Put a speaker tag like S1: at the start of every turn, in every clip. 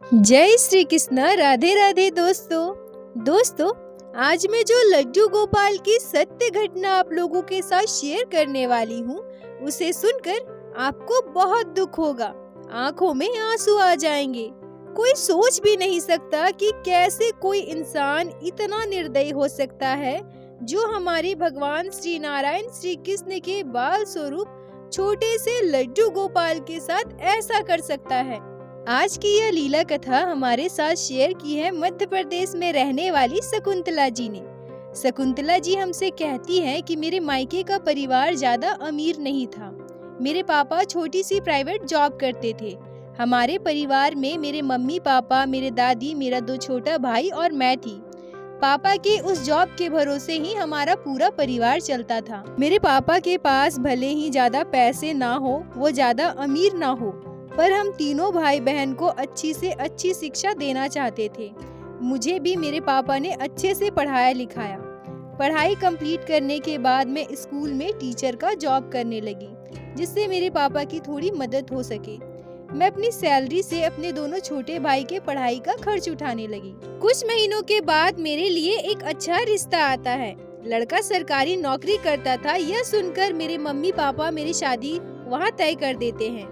S1: जय श्री कृष्ण। राधे राधे दोस्तों, आज मैं जो लड्डू गोपाल की सत्य घटना आप लोगों के साथ शेयर करने वाली हूँ, उसे सुनकर आपको बहुत दुख होगा, आंखों में आंसू आ जाएंगे। कोई सोच भी नहीं सकता कि कैसे कोई इंसान इतना निर्दयी हो सकता है, जो हमारे भगवान श्री नारायण श्री कृष्ण के बाल स्वरूप छोटे से लड्डू गोपाल के साथ ऐसा कर सकता है। आज की यह लीला कथा हमारे साथ शेयर की है मध्य प्रदेश में रहने वाली शकुंतला जी ने। शकुंतला जी हमसे कहती हैं कि मेरे मायके का परिवार ज्यादा अमीर नहीं था। मेरे पापा छोटी सी प्राइवेट जॉब करते थे। हमारे परिवार में मेरे मम्मी पापा, मेरे दादी, मेरा 2 छोटा भाई और मैं थी। पापा के उस जॉब के भरोसे ही हमारा पूरा परिवार चलता था। मेरे पापा के पास भले ही ज्यादा पैसे ना हो, वो ज्यादा अमीर ना हो, पर हम तीनों भाई बहन को अच्छी से अच्छी शिक्षा देना चाहते थे। मुझे भी मेरे पापा ने अच्छे से पढ़ाया लिखाया। पढ़ाई कंप्लीट करने के बाद मैं स्कूल में टीचर का जॉब करने लगी, जिससे मेरे पापा की थोड़ी मदद हो सके। मैं अपनी सैलरी से अपने दोनों छोटे भाई के पढ़ाई का खर्च उठाने लगी। कुछ महीनों के बाद मेरे लिए एक अच्छा रिश्ता आता है। लड़का सरकारी नौकरी करता था। यह सुनकर मेरे मम्मी पापा मेरी शादी वहाँ तय कर देते हैं।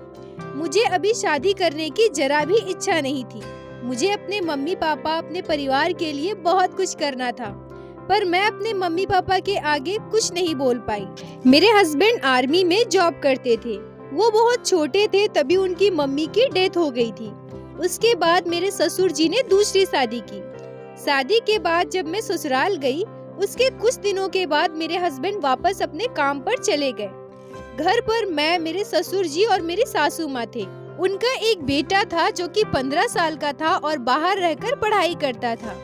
S1: मुझे अभी शादी करने की जरा भी इच्छा नहीं थी। मुझे अपने मम्मी पापा, अपने परिवार के लिए बहुत कुछ करना था, पर मैं अपने मम्मी पापा के आगे कुछ नहीं बोल पाई। मेरे हस्बैंड आर्मी में जॉब करते थे। वो बहुत छोटे थे तभी उनकी मम्मी की डेथ हो गई थी। उसके बाद मेरे ससुर जी ने दूसरी शादी की। शादी के बाद जब मैं ससुराल गई, उसके कुछ दिनों के बाद मेरे हस्बैंड वापस अपने काम पर चले गए। घर पर मैं, मेरे ससुर जी और मेरी सासू माँ थे। उनका एक बेटा था जो कि 15 साल का था और बाहर रहकर पढ़ाई करता था।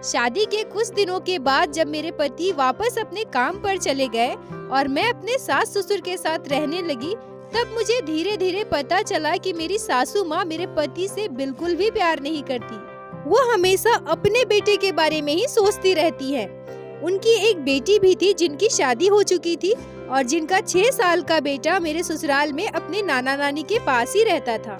S1: शादी के कुछ दिनों के बाद जब मेरे पति वापस अपने काम पर चले गए और मैं अपने सास ससुर के साथ रहने लगी, तब मुझे धीरे धीरे पता चला कि मेरी सासू माँ मेरे पति से बिल्कुल भी प्यार नहीं करती। वो हमेशा अपने बेटे के बारे में ही सोचती रहती है। उनकी एक बेटी भी थी जिनकी शादी हो चुकी थी और जिनका 6 साल का बेटा मेरे ससुराल में अपने नाना नानी के पास ही रहता था।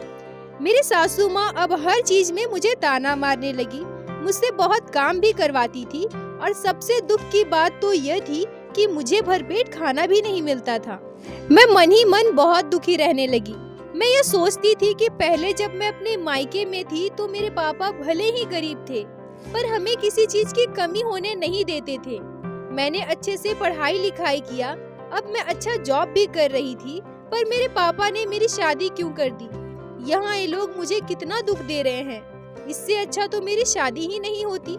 S1: मेरी सासू माँ अब हर चीज में मुझे ताना मारने लगी, मुझसे बहुत काम भी करवाती थी और सबसे दुख की बात तो यह थी कि मुझे भरपेट खाना भी नहीं मिलता था। मैं मन ही मन बहुत दुखी रहने लगी। मैं यह सोचती थी कि पहले जब मैं अपने मायके में थी तो मेरे पापा भले ही गरीब थे, पर हमें किसी चीज की कमी होने नहीं देते थे। मैंने अच्छे से पढ़ाई लिखाई किया। अब मैं अच्छा जॉब भी कर रही थी, पर मेरे पापा ने मेरी शादी क्यों कर दी? यहाँ ये लोग मुझे कितना दुख दे रहे हैं। इससे अच्छा तो मेरी शादी ही नहीं होती।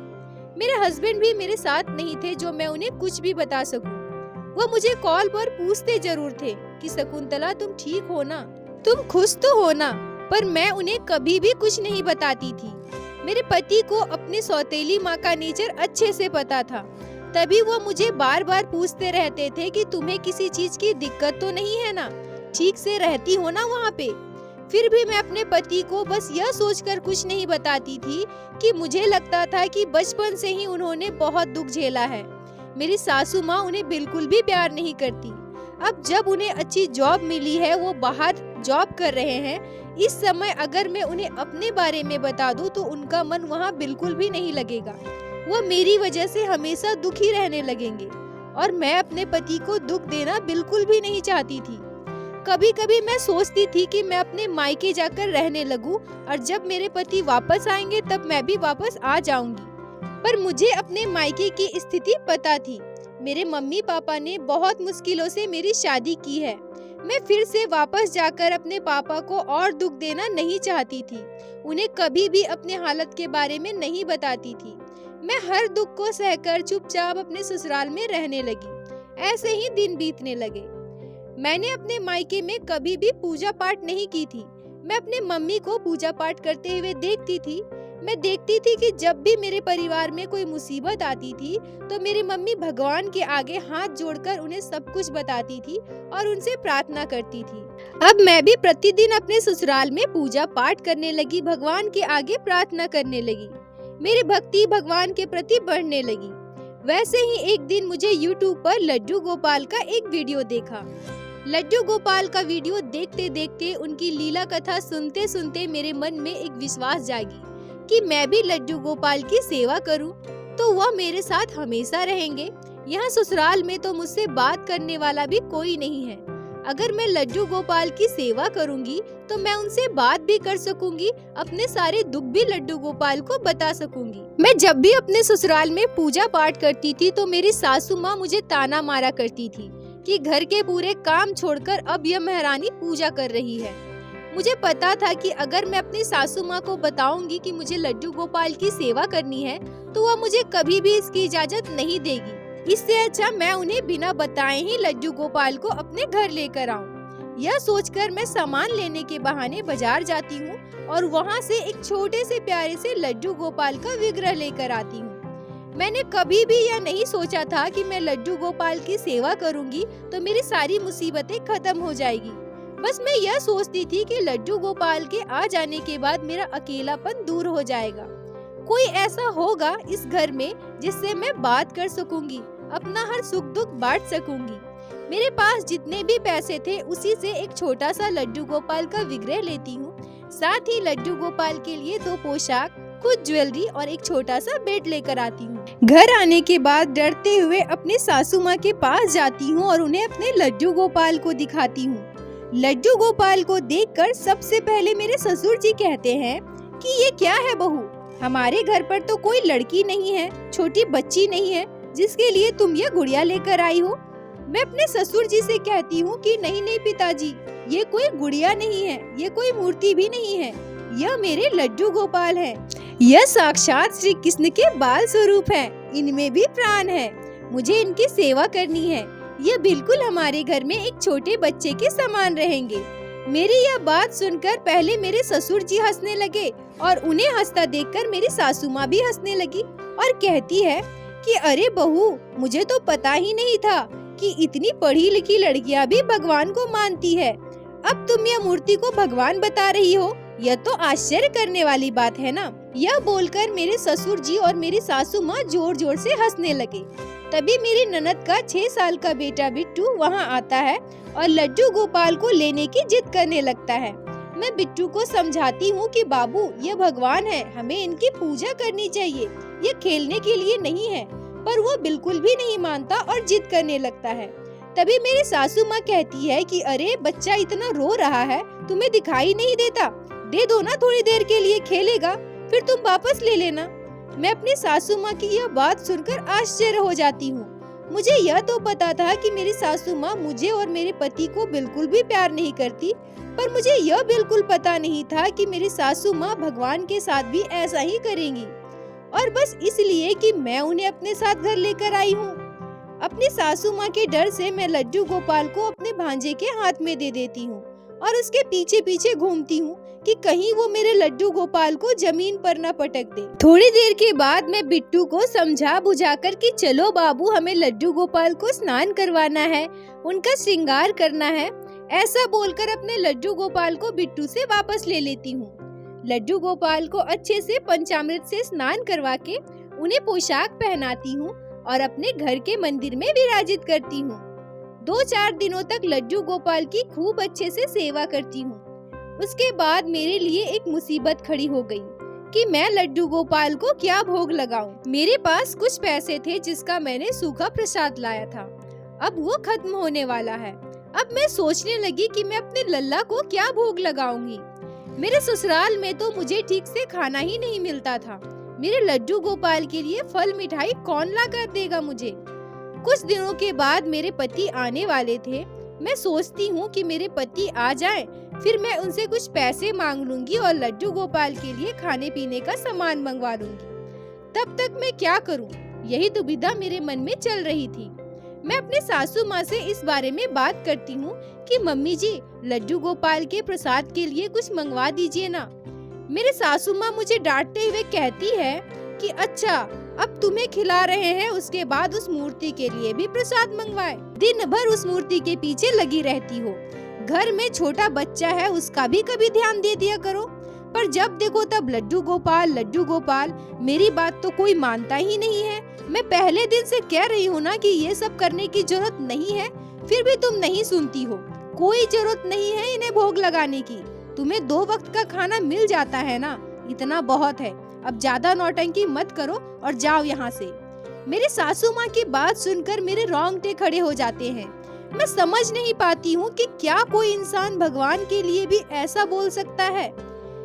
S1: मेरे हस्बैंड भी मेरे साथ नहीं थे जो मैं उन्हें कुछ भी बता सकूं। वो मुझे कॉल पर पूछते जरूर थे कि शकुंतला तुम ठीक हो ना, तुम खुश तो हो ना, पर मैं उन्हें कभी भी कुछ नहीं बताती थी। मेरे पति को अपनी सौतेली माँ का नेचर अच्छे से पता था, तभी वो मुझे बार बार पूछते रहते थे कि तुम्हें किसी चीज की दिक्कत तो नहीं है ना, ठीक से रहती हो ना वहाँ पे। फिर भी मैं अपने पति को बस यह सोचकर कुछ नहीं बताती थी कि मुझे लगता था कि बचपन से ही उन्होंने बहुत दुख झेला है। मेरी सासू माँ उन्हें बिल्कुल भी प्यार नहीं करती। अब जब उन्हें अच्छी जॉब मिली है, वो बाहर जॉब कर रहे हैं, इस समय अगर मैं उन्हें अपने बारे में बता दूं तो उनका मन वहाँ बिल्कुल भी नहीं लगेगा। वो मेरी वजह से हमेशा दुखी रहने लगेंगे और मैं अपने पति को दुख देना बिल्कुल भी नहीं चाहती थी। कभी कभी मैं सोचती थी कि मैं अपने मायके जाकर रहने लगूं और जब मेरे पति वापस आएंगे तब मैं भी वापस आ जाऊंगी। पर मुझे अपने मायके की स्थिति पता थी। मेरे मम्मी पापा ने बहुत मुश्किलों से मेरी शादी की है। मैं फिर से वापस जाकर अपने पापा को और दुख देना नहीं चाहती थी। उन्हें कभी भी अपने हालत के बारे में नहीं बताती थी। मैं हर दुख को सहकर चुपचाप अपने ससुराल में रहने लगी। ऐसे ही दिन बीतने लगे। मैंने अपने मायके में कभी भी पूजा पाठ नहीं की थी। मैं अपने मम्मी को पूजा पाठ करते हुए देखती थी। मैं देखती थी कि जब भी मेरे परिवार में कोई मुसीबत आती थी तो मेरी मम्मी भगवान के आगे हाथ जोड़कर उन्हें सब कुछ बताती थी और उनसे प्रार्थना करती थी। अब मैं भी प्रतिदिन अपने ससुराल में पूजा पाठ करने लगी, भगवान के आगे प्रार्थना करने लगी। मेरी भक्ति भगवान के प्रति बढ़ने लगी। वैसे ही एक दिन मुझे YouTube पर लड्डू गोपाल का एक वीडियो देखा। लड्डू गोपाल का वीडियो देखते देखते, उनकी लीला कथा सुनते सुनते मेरे मन में एक विश्वास जागी। कि मैं भी लड्डू गोपाल की सेवा करूं, तो वह मेरे साथ हमेशा रहेंगे। यहाँ ससुराल में तो मुझसे बात करने वाला भी कोई नहीं है। अगर मैं लड्डू गोपाल की सेवा करूंगी तो मैं उनसे बात भी कर सकूंगी, अपने सारे दुख भी लड्डू गोपाल को बता सकूंगी। मैं जब भी अपने ससुराल में पूजा पाठ करती थी तो मेरी सासू माँ मुझे ताना मारा करती थी कि घर के पूरे काम छोड़कर अब यह महारानी पूजा कर रही है। मुझे पता था कि अगर मैं अपनी सासू माँ को बताऊंगी कि मुझे लड्डू गोपाल की सेवा करनी है तो वह मुझे कभी भी इसकी इजाजत नहीं देगी। इससे अच्छा मैं उन्हें बिना बताए ही लड्डू गोपाल को अपने घर लेकर आऊं। यह सोचकर मैं सामान लेने के बहाने बाजार जाती हूँ और वहाँ से एक छोटे से प्यारे से लड्डू गोपाल का विग्रह लेकर आती हूँ। मैंने कभी भी यह नहीं सोचा था कि मैं लड्डू गोपाल की सेवा करूँगी तो मेरी सारी मुसीबतें खत्म हो जाएगी। बस मैं यह सोचती थी कि लड्डू गोपाल के आ जाने के बाद मेरा अकेलापन दूर हो जाएगा। कोई ऐसा होगा इस घर में जिससे मैं बात कर सकूंगी, अपना हर सुख दुख बांट सकूंगी। मेरे पास जितने भी पैसे थे उसी से एक छोटा सा लड्डू गोपाल का विग्रह लेती हूँ। साथ ही लड्डू गोपाल के लिए 2 पोशाक, कुछ ज्वेलरी और एक छोटा सा बेड लेकर आती हूँ। घर आने के बाद डरते हुए अपने सासू माँ के पास जाती हूँ और उन्हें अपने लड्डू गोपाल को दिखाती हूँ। लड्डू गोपाल को देखकर सबसे पहले मेरे ससुर जी कहते हैं कि ये क्या है बहू, हमारे घर पर तो कोई लड़की नहीं है, छोटी बच्ची नहीं है जिसके लिए तुम ये गुड़िया लेकर आई हो। मैं अपने ससुर जी से कहती हूँ कि नहीं पिताजी, ये कोई गुड़िया नहीं है, ये कोई मूर्ति भी नहीं है, यह मेरे लड्डू गोपाल है। यह साक्षात श्री कृष्ण के बाल स्वरूप है, इनमें भी प्राण है। मुझे इनकी सेवा करनी है। यह बिल्कुल हमारे घर में एक छोटे बच्चे के समान रहेंगे। मेरी यह बात सुनकर पहले मेरे ससुर जी हंसने लगे और उन्हें हंसता देखकर मेरी सासू माँ भी हंसने लगी और कहती है कि अरे बहू, मुझे तो पता ही नहीं था कि इतनी पढ़ी लिखी लड़कियां भी भगवान को मानती है। अब तुम यह मूर्ति को भगवान बता रही हो, यह तो आश्चर्य करने वाली बात है ना। यह बोलकर मेरे ससुर जी और मेरी सासू माँ जोर जोर से हंसने लगे। तभी मेरी ननद का 6 साल का बेटा बिट्टू वहाँ आता है और लड्डू गोपाल को लेने की जिद करने लगता है। मैं बिट्टू को समझाती हूँ कि बाबू, ये भगवान है, हमें इनकी पूजा करनी चाहिए, ये खेलने के लिए नहीं है। पर वो बिल्कुल भी नहीं मानता और जिद करने लगता है। तभी मेरी सासू माँ कहती है कि अरे बच्चा इतना रो रहा है, तुम्हें दिखाई नहीं देता, दे दो ना, थोड़ी देर के लिए खेलेगा, फिर तुम वापस ले लेना। मैं अपनी सासू माँ की यह बात सुनकर आश्चर्य हो जाती हूँ। मुझे यह तो पता था कि मेरी सासू माँ मुझे और मेरे पति को बिल्कुल भी प्यार नहीं करती, पर मुझे यह बिल्कुल पता नहीं था कि मेरी सासू माँ भगवान के साथ भी ऐसा ही करेंगी, और बस इसलिए कि मैं उन्हें अपने साथ घर लेकर आई हूँ। अपनी सासू माँ के डर से मैं लड्डू गोपाल को अपने भांजे के हाथ में दे देती हूँ और उसके पीछे पीछे घूमती हूँ कि कहीं वो मेरे लड्डू गोपाल को जमीन पर न पटक दे। थोड़ी देर के बाद मैं बिट्टू को समझा बुझाकर कि चलो बाबू, हमें लड्डू गोपाल को स्नान करवाना है, उनका श्रृंगार करना है, ऐसा बोलकर अपने लड्डू गोपाल को बिट्टू से वापस ले लेती हूँ। लड्डू गोपाल को अच्छे से पंचामृत से स्नान करवा के उन्हें पोशाक पहनाती हूँ और अपने घर के मंदिर में विराजित करती हूँ। 2-4 दिनों तक लड्डू गोपाल की खूब अच्छे से सेवा करती हूँ। उसके बाद मेरे लिए एक मुसीबत खड़ी हो गई कि मैं लड्डू गोपाल को क्या भोग लगाऊं। मेरे पास कुछ पैसे थे जिसका मैंने सूखा प्रसाद लाया था, अब वो खत्म होने वाला है। अब मैं सोचने लगी कि मैं अपने लल्ला को क्या भोग लगाऊंगी। मेरे ससुराल में तो मुझे ठीक से खाना ही नहीं मिलता था, मेरे लड्डू गोपाल के लिए फल मिठाई कौन ला कर देगा मुझे। कुछ दिनों के बाद मेरे पति आने वाले थे। मैं सोचती हूँ कि मेरे पति आ जाएं, फिर मैं उनसे कुछ पैसे मांग लूंगी और लड्डू गोपाल के लिए खाने पीने का सामान मंगवा लूंगी। तब तक मैं क्या करूँ, यही दुविधा मेरे मन में चल रही थी। मैं अपने सासू माँ से इस बारे में बात करती हूँ कि मम्मी जी, लड्डू गोपाल के प्रसाद के लिए कुछ मंगवा दीजिए ना। मेरे सासू माँ मुझे डांटते हुए कहती है कि अच्छा, अब तुम्हें खिला रहे हैं, उसके बाद उस मूर्ति के लिए भी प्रसाद मंगवाए। दिन भर उस मूर्ति के पीछे लगी रहती हो। घर में छोटा बच्चा है, उसका भी कभी ध्यान दे दिया करो। पर जब देखो तब लड्डू गोपाल, लड्डू गोपाल। मेरी बात तो कोई मानता ही नहीं है। मैं पहले दिन से कह रही हूँ ना कि ये सब करने की जरूरत नहीं है, फिर भी तुम नहीं सुनती हो। कोई जरूरत नहीं है इन्हें भोग लगाने की, तुम्हें 2 वक्त का खाना मिल जाता है ना, इतना बहुत है। अब ज्यादा नौटंकी मत करो और जाओ यहाँ से। मेरी सासू माँ की बात सुनकर मेरे रोंगटे खड़े हो जाते हैं। मैं समझ नहीं पाती हूँ कि क्या कोई इंसान भगवान के लिए भी ऐसा बोल सकता है।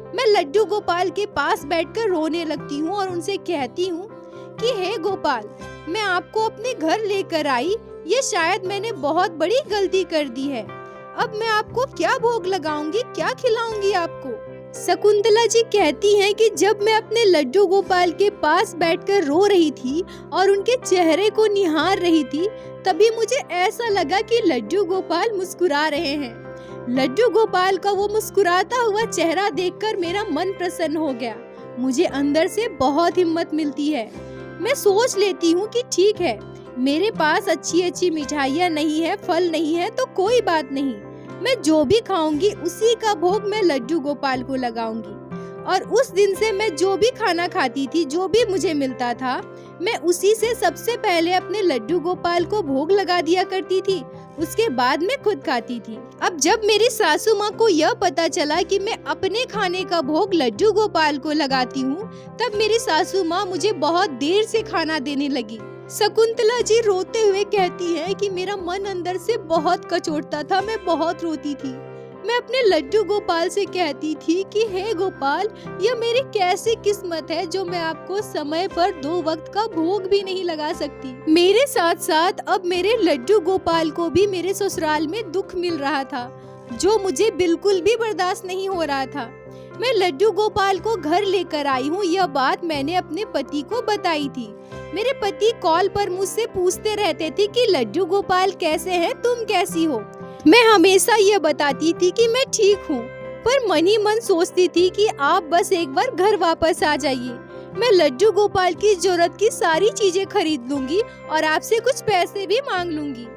S1: मैं लड्डू गोपाल के पास बैठकर रोने लगती हूँ और उनसे कहती हूँ कि हे गोपाल, मैं आपको अपने घर लेकर आई, ये शायद मैंने बहुत बड़ी गलती कर दी है। अब मैं आपको क्या भोग लगाऊंगी, क्या खिलाऊंगी आपको। शकुंतला जी कहती हैं कि जब मैं अपने लड्डू गोपाल के पास बैठकर रो रही थी और उनके चेहरे को निहार रही थी, तभी मुझे ऐसा लगा कि लड्डू गोपाल मुस्कुरा रहे हैं। लड्डू गोपाल का वो मुस्कुराता हुआ चेहरा देखकर मेरा मन प्रसन्न हो गया। मुझे अंदर से बहुत हिम्मत मिलती है। मैं सोच लेती हूँ कि ठीक है, मेरे पास अच्छी अच्छी मिठाइयाँ नहीं है, फल नहीं है, तो कोई बात नहीं, मैं जो भी खाऊंगी उसी का भोग मैं लड्डू गोपाल को लगाऊंगी। और उस दिन से मैं जो भी खाना खाती थी, जो भी मुझे मिलता था, मैं उसी से सबसे पहले अपने लड्डू गोपाल को भोग लगा दिया करती थी। उसके बाद मैं खुद खाती थी। अब जब मेरी सासू माँ को यह पता चला कि मैं अपने खाने का भोग लड्डू गोपाल को लगाती हूँ, तब मेरी सासू माँ मुझे बहुत देर से खाना देने लगी। शकुंतला जी रोते हुए कहती है कि मेरा मन अंदर से बहुत कचोटता था, मैं बहुत रोती थी। मैं अपने लड्डू गोपाल से कहती थी कि हे गोपाल, यह मेरी कैसी किस्मत है जो मैं आपको समय पर 2 वक्त का भोग भी नहीं लगा सकती। मेरे साथ साथ अब मेरे लड्डू गोपाल को भी मेरे ससुराल में दुख मिल रहा था, जो मुझे बिल्कुल भी बर्दाश्त नहीं हो रहा था। मैं लड्डू गोपाल को घर लेकर आई हूँ, यह बात मैंने अपने पति को बताई थी। मेरे पति कॉल पर मुझसे पूछते रहते थे कि लड्डू गोपाल कैसे हैं, तुम कैसी हो। मैं हमेशा ये बताती थी कि मैं ठीक हूँ, पर मन ही मन सोचती थी कि आप बस एक बार घर वापस आ जाइए। मैं लड्डू गोपाल की जरूरत की सारी चीजें खरीद लूंगी और आपसे कुछ पैसे भी मांग लूंगी।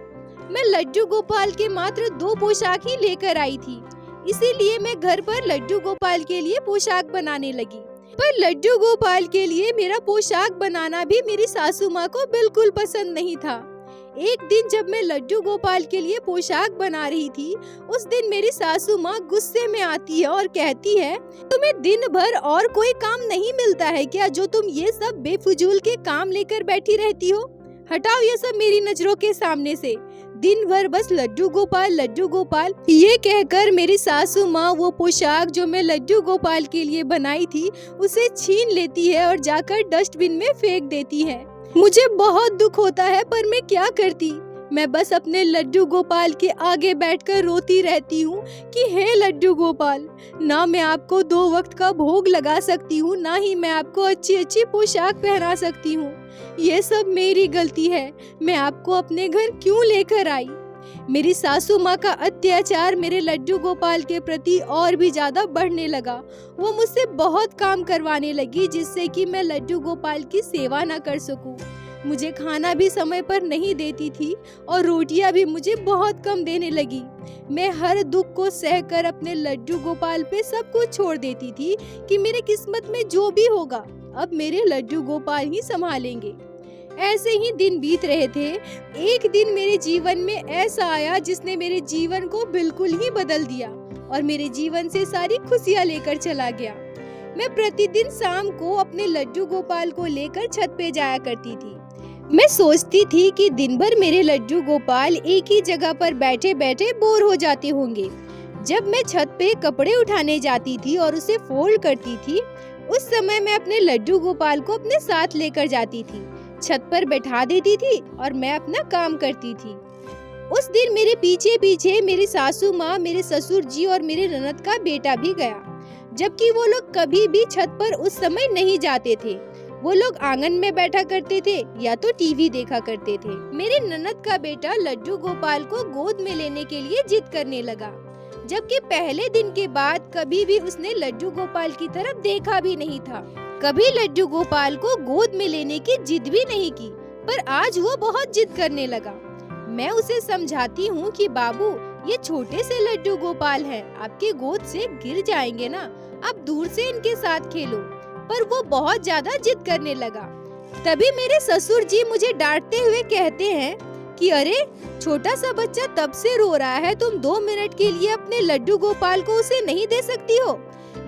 S1: मैं लड्डू गोपाल के मात्र 2 पोशाक ही लेकर आई थी, इसीलिए मैं घर पर लड्डू गोपाल के लिए पोशाक बनाने लगी। पर लड्डू गोपाल के लिए मेरा पोशाक बनाना भी मेरी सासू माँ को बिल्कुल पसंद नहीं था। एक दिन जब मैं लड्डू गोपाल के लिए पोशाक बना रही थी, उस दिन मेरी सासू माँ गुस्से में आती है और कहती है, तुम्हें दिन भर और कोई काम नहीं मिलता है क्या, जो तुम ये सब बेफिजूल के काम लेकर बैठी रहती हो। हटाओ ये सब मेरी नजरों के सामने से। दिन भर बस लड्डू गोपाल। ये कहकर मेरी सासू माँ वो पोशाक जो मैं लड्डू गोपाल के लिए बनाई थी उसे छीन लेती है और जाकर डस्टबिन में फेंक देती है। मुझे बहुत दुख होता है, पर मैं क्या करती। मैं बस अपने लड्डू गोपाल के आगे बैठकर रोती रहती हूँ कि हे लड्डू गोपाल, ना मैं आपको 2 वक्त का भोग लगा सकती हूँ, ना ही मैं आपको अच्छी अच्छी पोशाक पहना सकती हूँ। ये सब मेरी गलती है। मैं आपको अपने घर क्यों लेकर आई। मेरी सासू माँ का अत्याचार मेरे लड्डू गोपाल के प्रति और भी ज्यादा बढ़ने लगा। वो मुझसे बहुत काम करवाने लगी, जिससे कि मैं लड्डू गोपाल की सेवा न कर सकूं। मुझे खाना भी समय पर नहीं देती थी और रोटियां भी मुझे बहुत कम देने लगी। मैं हर दुख को सहकर अपने लड्डू गोपाल पे सब कुछ छोड़ देती थी कि मेरे किस्मत में जो भी होगा अब मेरे लड्डू गोपाल ही संभालेंगे। ऐसे ही दिन बीत रहे थे। एक दिन मेरे जीवन में ऐसा आया जिसने मेरे जीवन को बिल्कुल ही बदल दिया और मेरे जीवन से सारी खुशियाँ लेकर चला गया। मैं प्रतिदिन शाम को अपने लड्डू गोपाल को लेकर छत पे जाया करती थी। मैं सोचती थी कि दिन भर मेरे लड्डू गोपाल एक ही जगह पर बैठे बैठे बोर हो जाते होंगे। जब मैं छत पे कपड़े उठाने जाती थी और उसे फोल्ड करती थी, उस समय मैं अपने लड्डू गोपाल को अपने साथ लेकर जाती थी, छत पर बैठा देती थी और मैं अपना काम करती थी। उस दिन मेरे पीछे पीछे मेरी सासू माँ, मेरे ससुर जी और मेरे ननद का बेटा भी गया, जबकि वो लोग कभी भी छत पर उस समय नहीं जाते थे। वो लोग आंगन में बैठा करते थे या तो टीवी देखा करते थे। मेरे ननद का बेटा लड्डू गोपाल को गोद में लेने के लिए जिद करने लगा, जबकि पहले दिन के बाद कभी भी उसने लड्डू गोपाल की तरफ देखा भी नहीं था। कभी लड्डू गोपाल को गोद में लेने की जिद भी नहीं की, पर आज वो बहुत जिद करने लगा। मैं उसे समझाती हूँ कि बाबू, ये छोटे से लड्डू गोपाल हैं, आपके गोद से गिर जाएंगे ना, आप दूर से इनके साथ खेलो। पर वो बहुत ज्यादा जिद करने लगा। तभी मेरे ससुर जी मुझे डांटते हुए कहते हैं कि अरे, छोटा सा बच्चा तब से रो रहा है, तुम 2 मिनट के लिए अपने लड्डू गोपाल को उसे नहीं दे सकती हो।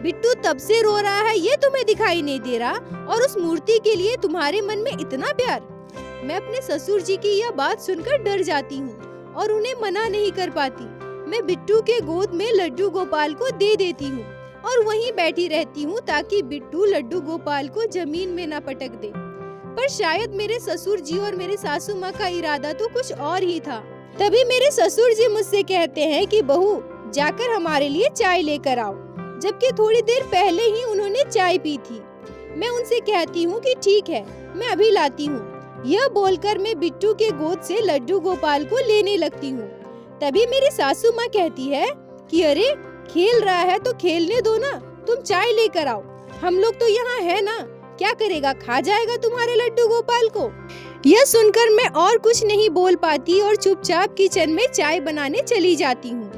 S1: बिट्टू तब से रो रहा है, ये तुम्हें दिखाई नहीं दे रहा? और उस मूर्ति के लिए तुम्हारे मन में इतना प्यार? मैं अपने ससुर जी की यह बात सुनकर डर जाती हूँ और उन्हें मना नहीं कर पाती। मैं बिट्टू के गोद में लड्डू गोपाल को दे देती हूँ और वहीं बैठी रहती हूँ ताकि बिट्टू लड्डू गोपाल को जमीन में न पटक दे। पर शायद मेरे ससुर जी और मेरे सासू माँ का इरादा तो कुछ और ही था। तभी मेरे ससुर जी मुझसे कहते हैं कि बहू, जाकर हमारे लिए चाय लेकर आओ, जबकि थोड़ी देर पहले ही उन्होंने चाय पी थी। मैं उनसे कहती हूँ कि ठीक है, मैं अभी लाती हूँ। यह बोलकर मैं बिट्टू के गोद से लड्डू गोपाल को लेने लगती हूँ। तभी मेरी सासू माँ कहती है कि अरे, खेल रहा है तो खेलने दो ना, तुम चाय लेकर आओ। हम लोग तो यहाँ है ना, क्या करेगा, खा जाएगा तुम्हारे लड्डू गोपाल को। यह सुनकर मैं और कुछ नहीं बोल पाती और चुपचाप किचन में चाय बनाने चली जाती हूँ।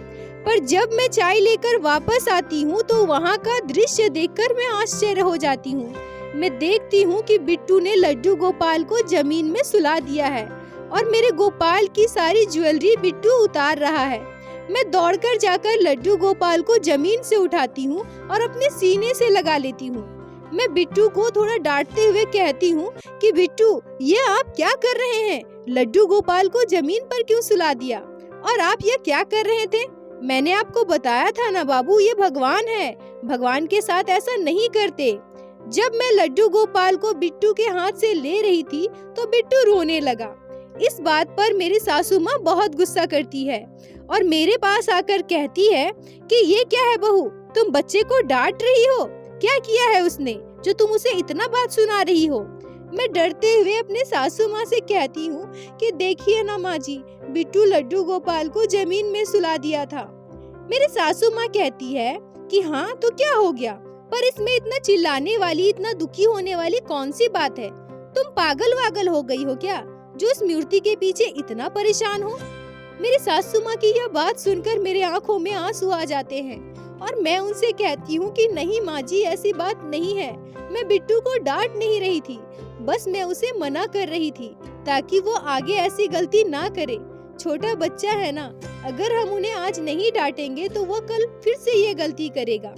S1: पर जब मैं चाय लेकर वापस आती हूँ तो वहाँ का दृश्य देखकर मैं आश्चर्य हो जाती हूँ। मैं देखती हूँ कि बिट्टू ने लड्डू गोपाल को जमीन में सुला दिया है और मेरे गोपाल की सारी ज्वेलरी बिट्टू उतार रहा है। मैं दौड़कर जाकर लड्डू गोपाल को जमीन से उठाती हूँ और अपने सीने से लगा लेती हूँ। मैं बिट्टू को थोड़ा डांटते हुए कहती हूँ कि बिट्टू, ये आप क्या कर रहे हैं? लड्डू गोपाल को जमीन पर क्यों सुला दिया? और आप ये क्या कर रहे थे? मैंने आपको बताया था ना बाबू, ये भगवान है, भगवान के साथ ऐसा नहीं करते। जब मैं लड्डू गोपाल को बिट्टू के हाथ से ले रही थी तो बिट्टू रोने लगा। इस बात पर मेरी सासू माँ बहुत गुस्सा करती है और मेरे पास आकर कहती है कि ये क्या है बहू, तुम बच्चे को डांट रही हो? क्या किया है उसने जो तुम उसे इतना बात सुना रही हो? मैं डरते हुए अपने सासू माँ से कहती हूँ कि देखिए ना माँ जी, बिट्टू लड्डू गोपाल को जमीन में सुला दिया था। मेरी सासू माँ कहती है कि हाँ तो क्या हो गया, पर इसमें इतना चिल्लाने वाली, इतना दुखी होने वाली कौन सी बात है? तुम पागल वागल हो गई हो क्या, जो इस मूर्ति के पीछे इतना परेशान हो? मेरी सासू माँ की यह बात सुनकर मेरे आँखों में आंसू आ जाते हैं और मैं उनसे कहती हूँ कि नहीं माँ जी, ऐसी बात नहीं है। मैं बिट्टू को डांट नहीं रही थी, बस मैं उसे मना कर रही थी ताकि वो आगे ऐसी गलती ना करे। छोटा बच्चा है ना, अगर हम उन्हें आज नहीं डांटेंगे तो वो कल फिर से ये गलती करेगा।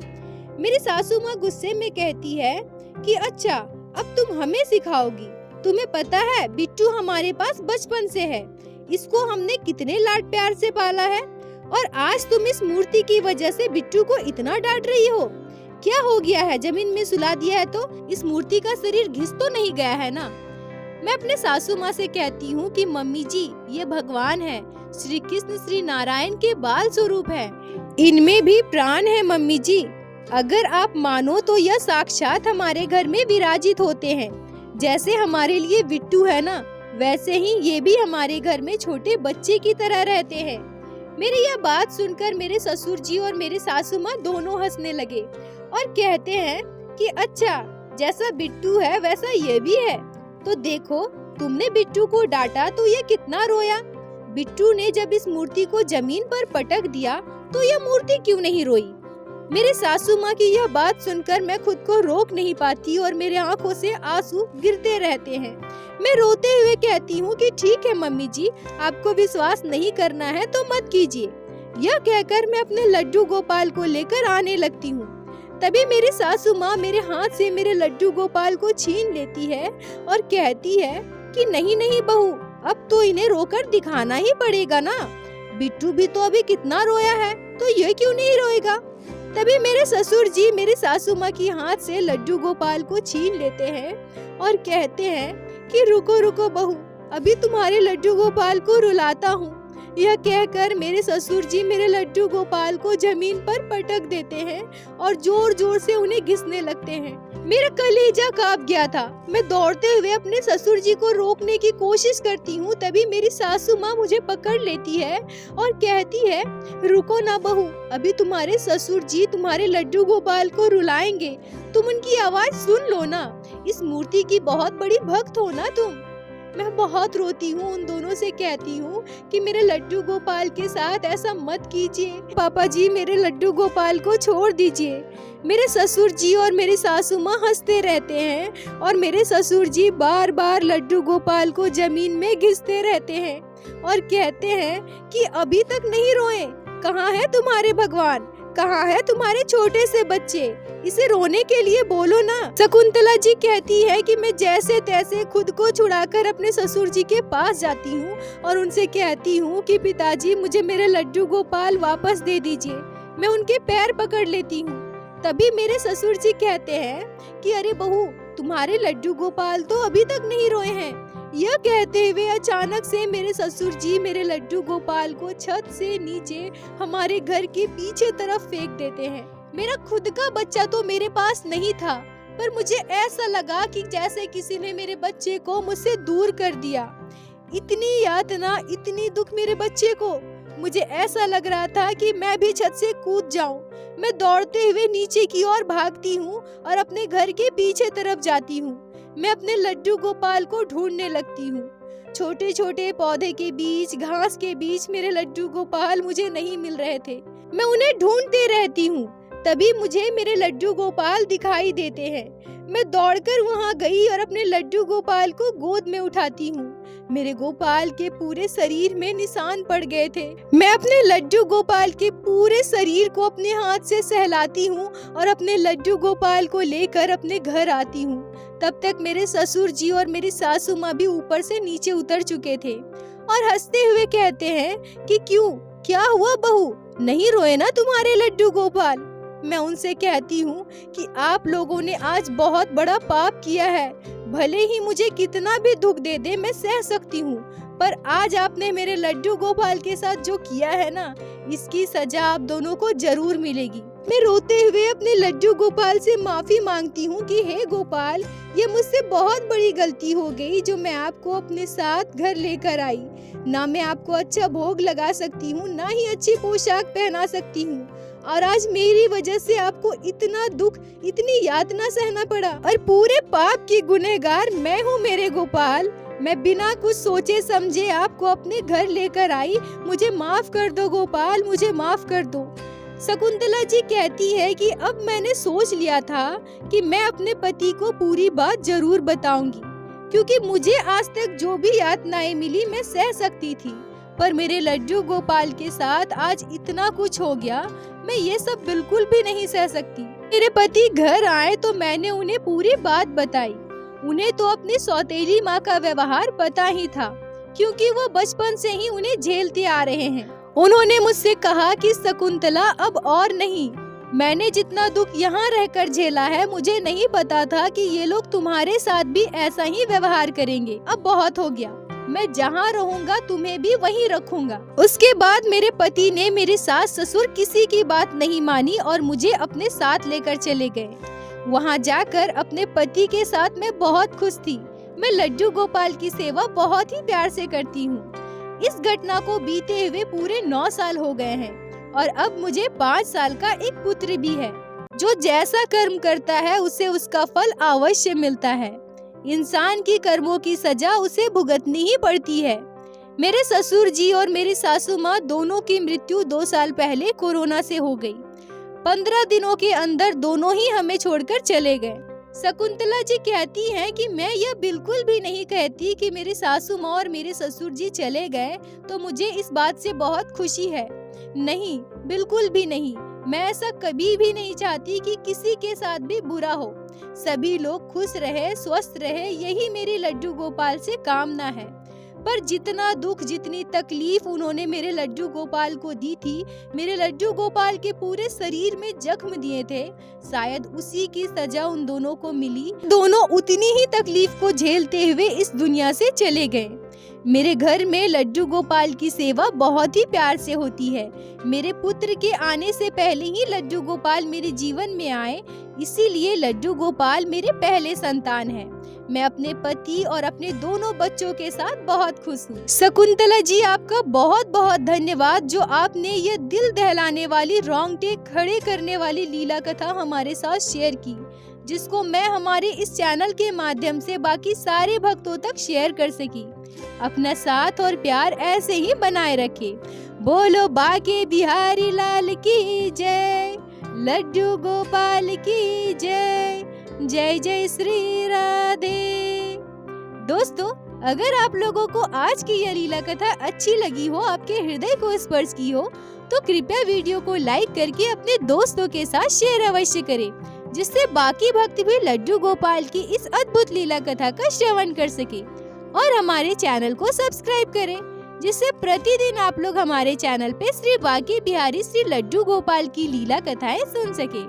S1: मेरी सासू माँ गुस्से में कहती है कि अच्छा, अब तुम हमें सिखाओगी? तुम्हें पता है बिट्टू हमारे पास बचपन से है, इसको हमने कितने लाड प्यार से पाला है और आज तुम इस मूर्ति की वजह से बिट्टू को इतना डांट रही हो? क्या हो गया है, जमीन में सुला दिया है तो इस मूर्ति का शरीर घिस तो नहीं गया है ना? मैं अपने सासू माँ से कहती हूँ कि मम्मी जी, ये भगवान है, श्री कृष्ण श्री नारायण के बाल स्वरूप है, इनमें भी प्राण है मम्मी जी। अगर आप मानो तो यह साक्षात हमारे घर में विराजित होते हैं। जैसे हमारे लिए बिट्टू है ना, वैसे ही ये भी हमारे घर में छोटे बच्चे की तरह रहते हैं। मेरी यह बात सुनकर मेरे ससुर जी और मेरे सासू माँ दोनों हंसने लगे और कहते हैं कि अच्छा, जैसा बिट्टू है वैसा ये भी है। तो देखो, तुमने बिट्टू को डांटा तो ये कितना रोया। बिट्टू ने जब इस मूर्ति को जमीन पर पटक दिया तो यह मूर्ति क्यों नहीं रोई? मेरे सासू माँ की यह बात सुनकर मैं खुद को रोक नहीं पाती और मेरे आंखों से आंसू गिरते रहते हैं। मैं रोते हुए कहती हूँ कि ठीक है मम्मी जी, आपको विश्वास नहीं करना है तो मत कीजिए। यह कहकर मैं अपने लड्डू गोपाल को लेकर आने लगती हूँ। तभी मेरी सासू माँ मेरे हाथ से मेरे लड्डू गोपाल को छीन लेती है और कहती है कि नहीं नहीं बहू, अब तो इन्हें रोकर दिखाना ही पड़ेगा ना। बिट्टू भी तो अभी कितना रोया है, तो ये क्यों नहीं रोएगा? तभी मेरे ससुर जी मेरी सासू माँ की हाथ से लड्डू गोपाल को छीन लेते हैं और कहते हैं कि रुको रुको बहू, अभी तुम्हारे लड्डू गोपाल को रुलाता हूँ। यह कहकर मेरे ससुर जी मेरे लड्डू गोपाल को जमीन पर पटक देते हैं और जोर जोर से उन्हें घिसने लगते हैं। मेरा कलेजा कांप गया था। मैं दौड़ते हुए अपने ससुर जी को रोकने की कोशिश करती हूँ, तभी मेरी सासू माँ मुझे पकड़ लेती है और कहती है, रुको ना बहू, अभी तुम्हारे ससुर जी तुम्हारे लड्डू गोपाल को रुलाएंगे, तुम उनकी आवाज सुन लो ना। इस मूर्ति की बहुत बड़ी भक्त हो ना तुम। मैं बहुत रोती हूँ, उन दोनों से कहती हूँ कि मेरे लड्डू गोपाल के साथ ऐसा मत कीजिए। पापा जी, मेरे लड्डू गोपाल को छोड़ दीजिए। मेरे ससुर जी और मेरी सासू माँ हंसते रहते हैं और मेरे ससुर जी बार बार लड्डू गोपाल को जमीन में घिसते रहते हैं और कहते हैं कि अभी तक नहीं रोए, कहाँ है तुम्हारे भगवान, कहाँ है तुम्हारे छोटे से बच्चे, इसे रोने के लिए बोलो ना। शकुंतला जी कहती है कि मैं जैसे तैसे खुद को छुड़ाकर अपने ससुर जी के पास जाती हूँ और उनसे कहती हूँ कि पिताजी मुझे मेरे लड्डू गोपाल वापस दे दीजिए। मैं उनके पैर पकड़ लेती हूँ। तभी मेरे ससुर जी कहते हैं कि अरे बहू, तुम्हारे लड्डू गोपाल तो अभी तक नहीं रोए हैं। यह कहते हुए अचानक से मेरे ससुर जी मेरे लड्डू गोपाल को छत से नीचे हमारे घर के पीछे तरफ फेंक देते हैं। मेरा खुद का बच्चा तो मेरे पास नहीं था, पर मुझे ऐसा लगा कि जैसे किसी ने मेरे बच्चे को मुझसे दूर कर दिया। इतनी यातना, इतनी दुख मेरे बच्चे को। मुझे ऐसा लग रहा था कि मैं भी छत से कूद जाऊं। मैं दौड़ते हुए नीचे की ओर भागती हूँ और अपने घर के पीछे तरफ जाती हूँ। मैं अपने लड्डू गोपाल को ढूंढने लगती हूँ। छोटे छोटे पौधे के बीच, घास के बीच मेरे लड्डू गोपाल मुझे नहीं मिल रहे थे। मैं उन्हें ढूंढते रहती हूँ। तभी मुझे मेरे लड्डू गोपाल दिखाई देते हैं। मैं दौड़कर वहाँ गई और अपने लड्डू गोपाल को गोद में उठाती हूँ। मेरे गोपाल के पूरे शरीर में निशान पड़ गए थे। मैं अपने लड्डू गोपाल के पूरे शरीर को अपने हाथ से सहलाती हूँ और अपने लड्डू गोपाल को लेकर अपने घर आती हूँ। तब तक मेरे ससुर जी और मेरी सासू माँ भी ऊपर से नीचे उतर चुके थे और हंसते हुए कहते हैं कि क्यों, क्या हुआ बहू, नहीं रोए ना तुम्हारे लड्डू गोपाल। मैं उनसे कहती हूँ कि आप लोगों ने आज बहुत बड़ा पाप किया है। भले ही मुझे कितना भी दुख दे दे मैं सह सकती हूँ, पर आज आपने मेरे लड्डू गोपाल के साथ जो किया है ना, इसकी सजा आप दोनों को जरूर मिलेगी। मैं रोते हुए अपने लड्डू गोपाल से माफी मांगती हूँ कि हे गोपाल, ये मुझसे बहुत बड़ी गलती हो गई जो मैं आपको अपने साथ घर लेकर आई। ना मैं आपको अच्छा भोग लगा सकती हूँ, ना ही अच्छी पोशाक पहना सकती हूँ, और आज मेरी वजह से आपको इतना दुख, इतनी यातना सहना पड़ा, और पूरे पाप की गुनहगार मैं हूँ मेरे गोपाल। मैं बिना कुछ सोचे समझे आपको अपने घर लेकर आई। मुझे माफ कर दो गोपाल, मुझे माफ कर दो। शकुंतला जी कहती है कि अब मैंने सोच लिया था कि मैं अपने पति को पूरी बात जरूर बताऊंगी, क्योंकि मुझे आज तक जो भी यातनाएं मिली मैं सह सकती थी, पर मेरे लड्डू गोपाल के साथ आज इतना कुछ हो गया, मैं ये सब बिल्कुल भी नहीं सह सकती। मेरे पति घर आए तो मैंने उन्हें पूरी बात बताई। उन्हें तो अपनी सौतेली माँ का व्यवहार पता ही था, क्योंकि वो बचपन से ही उन्हें झेलते आ रहे हैं। उन्होंने मुझसे कहा कि शकुंतला अब और नहीं, मैंने जितना दुख यहाँ रहकर झेला है, मुझे नहीं पता था कि ये लोग तुम्हारे साथ भी ऐसा ही व्यवहार करेंगे। अब बहुत हो गया, मैं जहाँ रहूँगा तुम्हें भी वहीं रखूँगा। उसके बाद मेरे पति ने मेरे सास ससुर किसी की बात नहीं मानी और मुझे अपने साथ लेकर चले गए। वहाँ जाकर अपने पति के साथ मैं बहुत खुश थी। मैं लड्डू गोपाल की सेवा बहुत ही प्यार से करती हूँ। इस घटना को बीते हुए पूरे 9 साल हो गए हैं और अब मुझे 5 साल का एक पुत्र भी है। जो जैसा कर्म करता है उसे उसका फल अवश्य मिलता है। इंसान की कर्मों की सजा उसे भुगतनी ही पड़ती है। मेरे ससुर जी और मेरी सासू माँ दोनों की मृत्यु 2 साल पहले कोरोना से हो गई। 15 दिनों के अंदर दोनों ही हमें छोड़कर चले गए। शकुंतला जी कहती हैं कि मैं यह बिल्कुल भी नहीं कहती कि मेरी सासू माँ और मेरे ससुर जी चले गए तो मुझे इस बात से बहुत खुशी है। नहीं, बिल्कुल भी नहीं। मैं ऐसा कभी भी नहीं चाहती कि किसी के साथ भी बुरा हो। सभी लोग खुश रहे, स्वस्थ रहे, यही मेरी लड्डू गोपाल से कामना है। पर जितना दुख, जितनी तकलीफ उन्होंने मेरे लड्डू गोपाल को दी थी, मेरे लड्डू गोपाल के पूरे शरीर में जख्म दिए थे, शायद उसी की सजा उन दोनों को मिली। दोनों उतनी ही तकलीफ को झेलते हुए इस दुनिया से चले गए। मेरे घर में लड्डू गोपाल की सेवा बहुत ही प्यार से होती है। मेरे पुत्र के आने से पहले ही लड्डू गोपाल मेरे जीवन में आए, इसीलिए लड्डू गोपाल मेरे पहले संतान है। मैं अपने पति और अपने दोनों बच्चों के साथ बहुत खुश हूँ। शकुंतला जी, आपका बहुत बहुत धन्यवाद जो आपने ये दिल दहलाने वाली, रोंगटे खड़े करने वाली लीला कथा हमारे साथ शेयर की, जिसको मैं हमारे इस चैनल के माध्यम से बाकी सारे भक्तों तक शेयर कर सकी। अपना साथ और प्यार ऐसे ही बनाए रखे। बोलो बाके बिहारी लाल की जय, लड्डू गोपाल की जय, जय जय श्री राधे। दोस्तों, अगर आप लोगों को आज की यह लीला कथा अच्छी लगी हो, आपके हृदय को स्पर्श की हो, तो कृपया वीडियो को लाइक करके अपने दोस्तों के साथ शेयर अवश्य करें, जिससे बाकी भक्त भी लड्डू गोपाल की इस अद्भुत लीला कथा का श्रवण कर सके। और हमारे चैनल को सब्सक्राइब करें, जिससे प्रतिदिन आप लोग हमारे चैनल पे श्री बांके बिहारी श्री लड्डू गोपाल की लीला कथाएं सुन सके।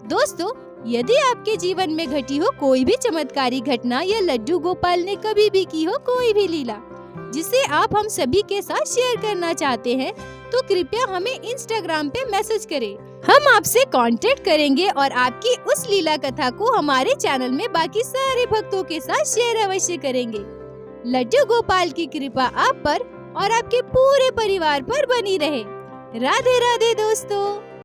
S1: दोस्तों, यदि आपके जीवन में घटी हो कोई भी चमत्कारी घटना या लड्डू गोपाल ने कभी भी की हो कोई भी लीला जिसे आप हम सभी के साथ शेयर करना चाहते हैं, तो कृपया हमें इंस्टाग्राम पे मैसेज करें। हम आपसे कांटेक्ट करेंगे और आपकी उस लीला कथा को हमारे चैनल में बाकी सारे भक्तों के साथ शेयर अवश्य करेंगे। लड्डू गोपाल की कृपा आप पर और आपके पूरे परिवार पर बनी रहे। राधे राधे दोस्तों।